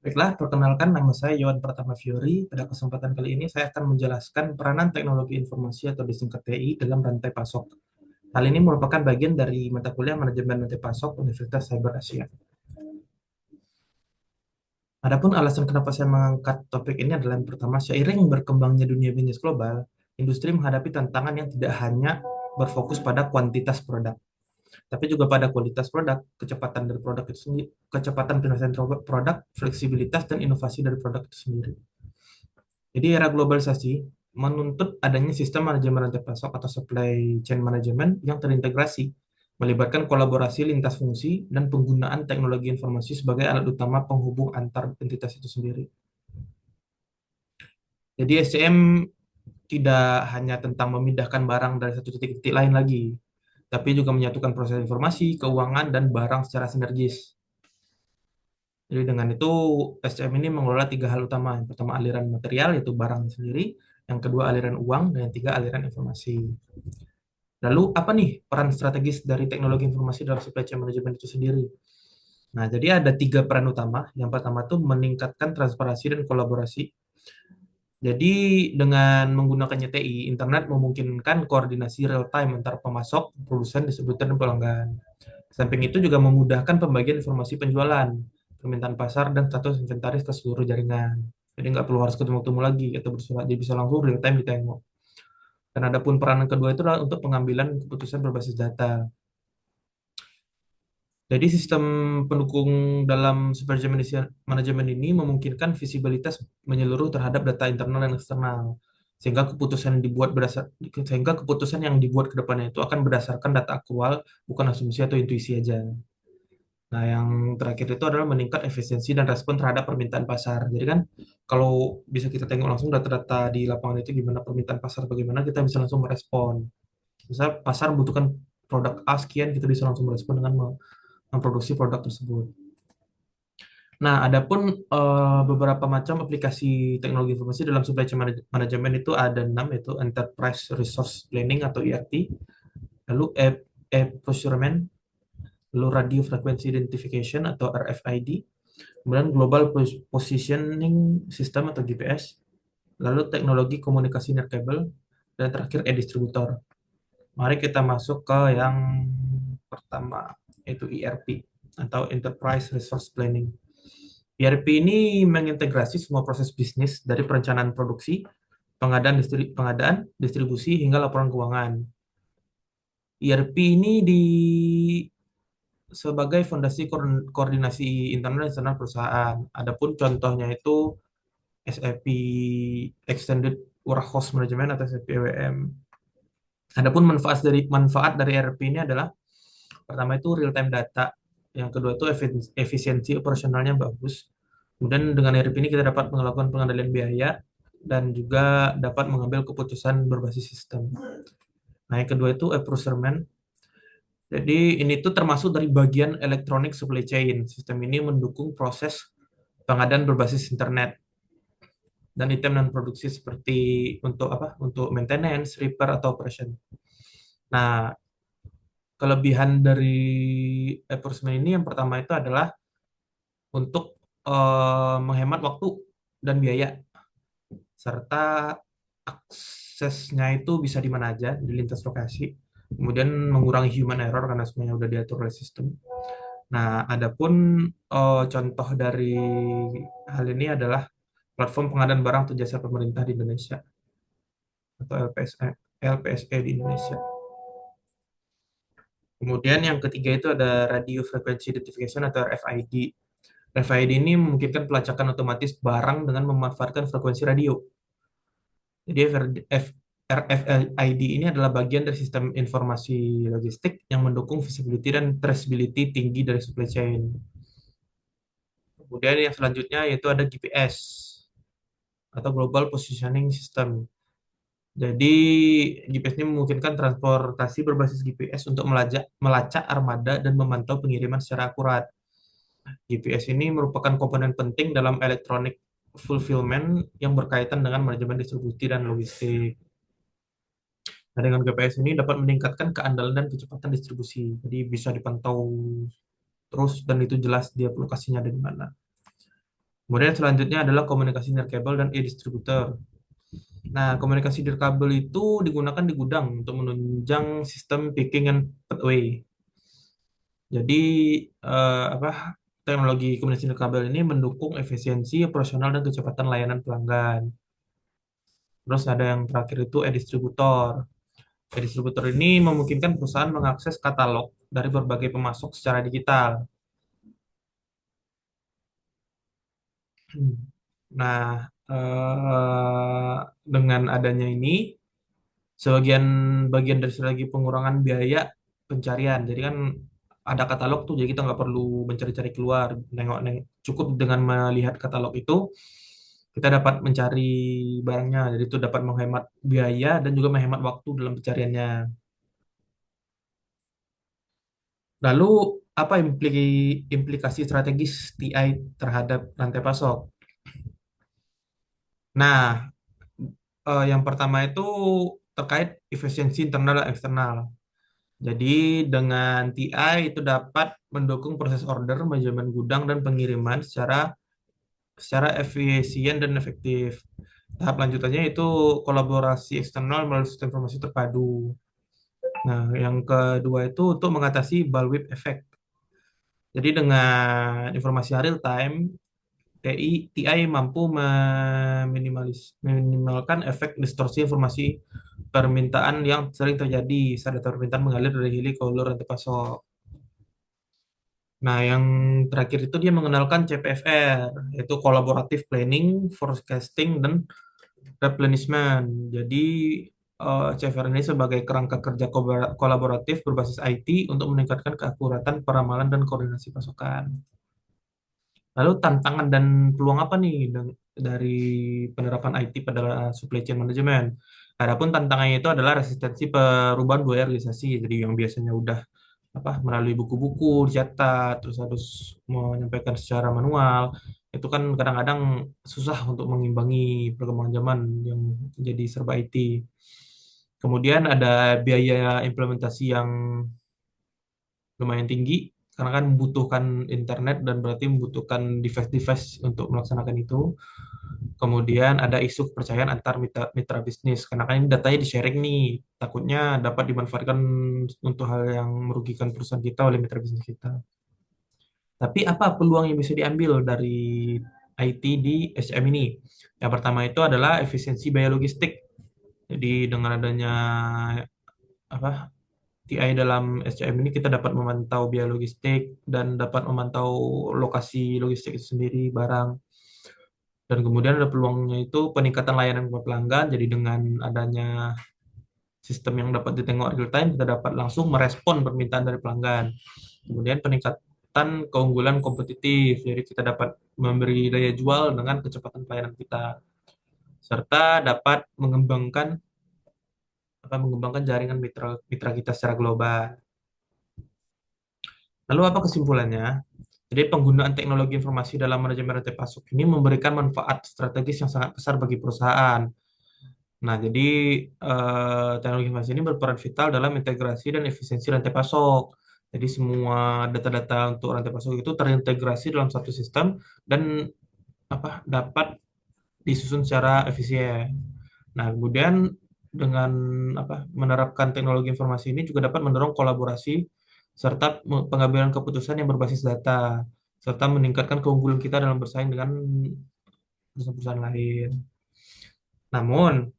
Baiklah, perkenalkan nama saya Yohan Pratama Fiori. Pada kesempatan kali ini saya akan menjelaskan peranan teknologi informasi atau disingkat TI dalam rantai pasok. Hal ini merupakan bagian dari mata kuliah Manajemen Rantai Pasok Universitas Cyber Asia. Adapun alasan kenapa saya mengangkat topik ini adalah yang pertama, seiring berkembangnya dunia bisnis global, industri menghadapi tantangan yang tidak hanya berfokus pada kuantitas produk, tapi juga pada kualitas produk, kecepatan dari produk itu sendiri, kecepatan penyelesaian produk, fleksibilitas dan inovasi dari produk itu sendiri. Jadi era globalisasi menuntut adanya sistem manajemen rantai pasok atau supply chain management yang terintegrasi, melibatkan kolaborasi lintas fungsi dan penggunaan teknologi informasi sebagai alat utama penghubung antar entitas itu sendiri. Jadi SCM tidak hanya tentang memindahkan barang dari satu titik ke titik lain lagi, tapi juga menyatukan proses informasi, keuangan, dan barang secara sinergis. Jadi dengan itu SCM ini mengelola tiga hal utama. Yang pertama aliran material yaitu barang sendiri, yang kedua aliran uang, dan yang ketiga aliran informasi. Lalu apa nih peran strategis dari teknologi informasi dalam supply chain management itu sendiri? Nah, jadi ada tiga peran utama. Yang pertama tuh meningkatkan transparansi dan kolaborasi. Jadi dengan menggunakannya TI, internet memungkinkan koordinasi real time antar pemasok, produsen, distributor, dan pelanggan. Samping itu juga memudahkan pembagian informasi penjualan, permintaan pasar, dan status inventaris ke seluruh jaringan. Jadi nggak perlu harus ketemu-temu lagi atau bersurat, jadi bisa langsung real time ditengok. Dan ada pun peranan kedua itu adalah untuk pengambilan keputusan berbasis data. Jadi sistem pendukung dalam supply chain manajemen ini memungkinkan visibilitas menyeluruh terhadap data internal dan eksternal. Sehingga keputusan yang dibuat ke depannya itu akan berdasarkan data aktual, bukan asumsi atau intuisi aja. Nah, yang terakhir itu adalah meningkat efisiensi dan respon terhadap permintaan pasar. Jadi kan kalau bisa kita tengok langsung data-data di lapangan itu gimana permintaan pasar bagaimana kita bisa langsung merespon. Misal pasar membutuhkan produk A sekian, kita bisa langsung merespon dengan memproduksi produk tersebut. Nah, adapun beberapa macam aplikasi teknologi informasi dalam supply chain management itu ada 6, yaitu Enterprise Resource Planning atau ERP, lalu e-procurement, lalu Radio Frequency Identification atau RFID, kemudian Global Positioning System atau GPS, lalu teknologi komunikasi nirkabel, dan terakhir e-distributor. Mari kita masuk ke yang pertama, yaitu ERP atau Enterprise Resource Planning. ERP ini mengintegrasi semua proses bisnis dari perencanaan produksi, pengadaan, distribusi, hingga laporan keuangan. ERP ini sebagai fondasi koordinasi internal dan eksternal perusahaan. Adapun contohnya itu SAP Extended Warehouse Management atau SAP EWM. Adapun manfaat dari ERP ini adalah pertama itu real time data, yang kedua itu efisiensi operasionalnya bagus. Kemudian dengan ERP ini kita dapat melakukan pengendalian biaya dan juga dapat mengambil keputusan berbasis sistem. Nah, yang kedua itu procurement. Jadi ini tuh termasuk dari bagian electronic supply chain. Sistem ini mendukung proses pengadaan berbasis internet dan item non produksi seperti untuk apa? Untuk maintenance, repair atau operation. Nah, kelebihan dari e-procurement ini yang pertama itu adalah untuk menghemat waktu dan biaya, serta aksesnya itu bisa di mana aja, di lintas lokasi. Kemudian mengurangi human error karena semuanya udah diatur oleh sistem. Nah, adapun contoh dari hal ini adalah platform pengadaan barang atau jasa pemerintah di Indonesia atau LPSE di Indonesia. Kemudian yang ketiga itu ada Radio Frequency Identification atau RFID. RFID ini memungkinkan pelacakan otomatis barang dengan memanfaatkan frekuensi radio. Jadi RFID ini adalah bagian dari sistem informasi logistik yang mendukung visibility dan traceability tinggi dari supply chain. Kemudian yang selanjutnya yaitu ada GPS atau Global Positioning System. Jadi GPS ini memungkinkan transportasi berbasis GPS untuk melacak armada dan memantau pengiriman secara akurat. GPS ini merupakan komponen penting dalam electronic fulfillment yang berkaitan dengan manajemen distribusi dan logistik. Nah, dengan GPS ini dapat meningkatkan keandalan dan kecepatan distribusi. Jadi bisa dipantau terus dan itu jelas dia lokasinya ada di mana. Kemudian selanjutnya adalah komunikasi nirkabel dan e-distributor. Nah, komunikasi nirkabel itu digunakan di gudang untuk menunjang sistem picking and pathway. Jadi apa teknologi komunikasi nirkabel ini mendukung efisiensi operasional dan kecepatan layanan pelanggan. Terus ada yang terakhir itu e-distributor. E-distributor ini memungkinkan perusahaan mengakses katalog dari berbagai pemasok secara digital. Nah, dengan adanya ini, sebagian bagian dari strategi pengurangan biaya pencarian. Jadi kan ada katalog tuh, jadi kita nggak perlu mencari-cari keluar. Cukup dengan melihat katalog itu, kita dapat mencari barangnya. Jadi itu dapat menghemat biaya dan juga menghemat waktu dalam pencariannya. Lalu apa implikasi strategis TI terhadap rantai pasok? Nah, yang pertama itu terkait efisiensi internal dan eksternal. Jadi dengan TI itu dapat mendukung proses order, manajemen gudang dan pengiriman secara secara efisien dan efektif. Tahap lanjutannya itu kolaborasi eksternal melalui sistem informasi terpadu. Nah, yang kedua itu untuk mengatasi bullwhip effect. Jadi dengan informasi real time, TI mampu meminimalkan efek distorsi informasi permintaan yang sering terjadi saat data permintaan mengalir dari hilir ke hulu rantai pasok. Nah, yang terakhir itu dia mengenalkan CPFR, yaitu Collaborative Planning, Forecasting, dan Replenishment. Jadi, CFR ini sebagai kerangka kerja kolaboratif berbasis IT untuk meningkatkan keakuratan peramalan dan koordinasi pasokan. Lalu tantangan dan peluang apa nih dari penerapan IT pada supply chain management? Adapun tantangannya itu adalah resistensi perubahan budaya organisasi. Jadi yang biasanya udah apa melalui buku-buku dicatat terus harus menyampaikan secara manual itu kan kadang-kadang susah untuk mengimbangi perkembangan zaman yang jadi serba IT. Kemudian ada biaya implementasi yang lumayan tinggi karena kan membutuhkan internet dan berarti membutuhkan device-device untuk melaksanakan itu. Kemudian ada isu kepercayaan antar mitra bisnis karena kan ini datanya di-sharing nih, takutnya dapat dimanfaatkan untuk hal yang merugikan perusahaan kita oleh mitra bisnis kita. Tapi apa peluang yang bisa diambil dari IT di SCM ini? Yang pertama itu adalah efisiensi biaya logistik. Jadi dengan adanya apa TI dalam SCM ini kita dapat memantau biaya logistik dan dapat memantau lokasi logistik itu sendiri barang. Dan kemudian ada peluangnya itu peningkatan layanan buat pelanggan. Jadi dengan adanya sistem yang dapat ditengok real time, kita dapat langsung merespon permintaan dari pelanggan. Kemudian peningkatan keunggulan kompetitif. Jadi kita dapat memberi daya jual dengan kecepatan pelayanan kita. Serta dapat mengembangkan jaringan mitra mitra kita secara global. Lalu apa kesimpulannya? Jadi penggunaan teknologi informasi dalam manajemen rantai pasok ini memberikan manfaat strategis yang sangat besar bagi perusahaan. Nah, jadi teknologi informasi ini berperan vital dalam integrasi dan efisiensi rantai pasok. Jadi semua data-data untuk rantai pasok itu terintegrasi dalam satu sistem dan apa dapat disusun secara efisien. Nah, kemudian dengan menerapkan teknologi informasi ini juga dapat mendorong kolaborasi serta pengambilan keputusan yang berbasis data serta meningkatkan keunggulan kita dalam bersaing dengan perusahaan-perusahaan lain. Namun,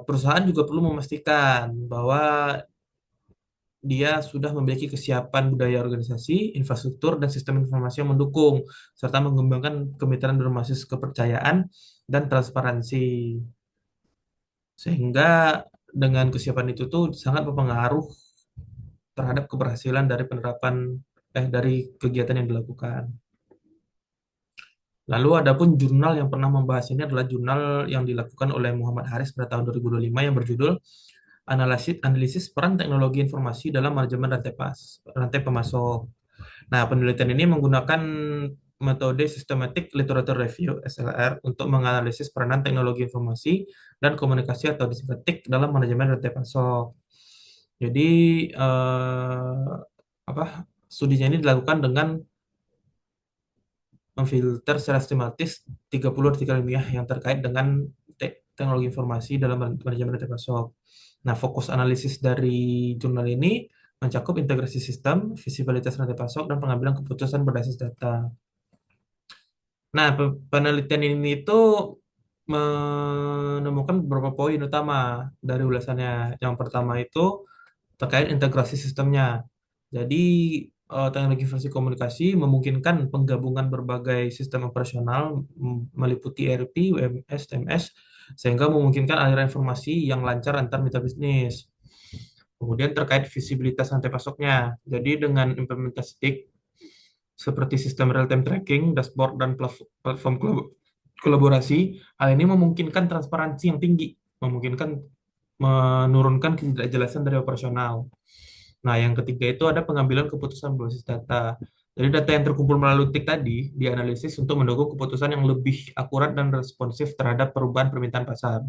perusahaan juga perlu memastikan bahwa dia sudah memiliki kesiapan budaya organisasi, infrastruktur, dan sistem informasi yang mendukung, serta mengembangkan kemitraan berbasis kepercayaan dan transparansi. Sehingga dengan kesiapan itu tuh sangat berpengaruh terhadap keberhasilan dari dari kegiatan yang dilakukan. Lalu adapun jurnal yang pernah membahas ini adalah jurnal yang dilakukan oleh Muhammad Haris pada tahun 2025 yang berjudul Analisis Peran Teknologi Informasi dalam Manajemen Rantai Pemasok. Nah, penelitian ini menggunakan metode Systematic Literature Review (SLR) untuk menganalisis peranan teknologi informasi dan komunikasi atau disingkat TIK dalam manajemen rantai pasok. Jadi apa studinya ini dilakukan dengan memfilter secara sistematis 30 artikel ilmiah yang terkait dengan teknologi informasi dalam manajemen rantai pasok. Nah, fokus analisis dari jurnal ini mencakup integrasi sistem, visibilitas rantai pasok, dan pengambilan keputusan berbasis data. Nah, penelitian ini tuh menemukan beberapa poin utama dari ulasannya. Yang pertama itu terkait integrasi sistemnya. Jadi, teknologi informasi komunikasi memungkinkan penggabungan berbagai sistem operasional meliputi ERP, WMS, TMS, sehingga memungkinkan aliran informasi yang lancar antar mitra bisnis. Kemudian terkait visibilitas rantai pasoknya. Jadi dengan implementasi TIK seperti sistem real-time tracking, dashboard, dan platform kolaborasi, hal ini memungkinkan transparansi yang tinggi, memungkinkan menurunkan ketidakjelasan dari operasional. Nah, yang ketiga itu ada pengambilan keputusan berbasis data. Jadi data yang terkumpul melalui TIK tadi dianalisis untuk mendukung keputusan yang lebih akurat dan responsif terhadap perubahan permintaan pasar.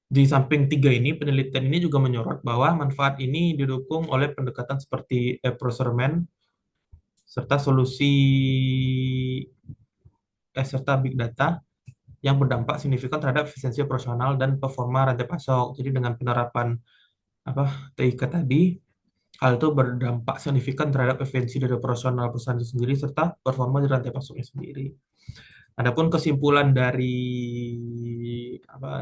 Di samping tiga ini, penelitian ini juga menyorot bahwa manfaat ini didukung oleh pendekatan seperti apportionment serta serta big data yang berdampak signifikan terhadap efisiensi operasional dan performa rantai pasok. Jadi dengan penerapan apa TIK tadi, hal itu berdampak signifikan terhadap efisiensi dari operasional perusahaan itu sendiri serta performa di rantai pasoknya sendiri. Adapun kesimpulan dari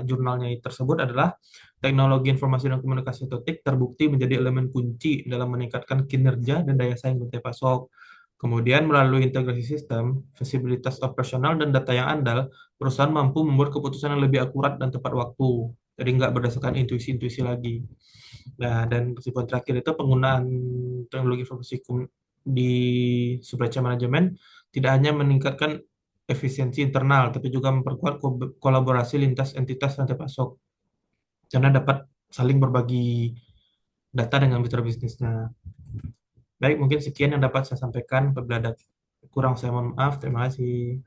jurnalnya tersebut adalah teknologi informasi dan komunikasi atau TIK terbukti menjadi elemen kunci dalam meningkatkan kinerja dan daya saing rantai pasok. Kemudian melalui integrasi sistem, visibilitas operasional dan data yang andal, perusahaan mampu membuat keputusan yang lebih akurat dan tepat waktu. Jadi nggak berdasarkan intuisi-intuisi lagi. Nah, dan kesimpulan terakhir itu penggunaan teknologi informasi di supply chain management tidak hanya meningkatkan efisiensi internal, tapi juga memperkuat kolaborasi lintas entitas rantai pasok karena dapat saling berbagi data dengan mitra bisnisnya. Baik, mungkin sekian yang dapat saya sampaikan. Apabila ada kurang, saya mohon maaf. Terima kasih.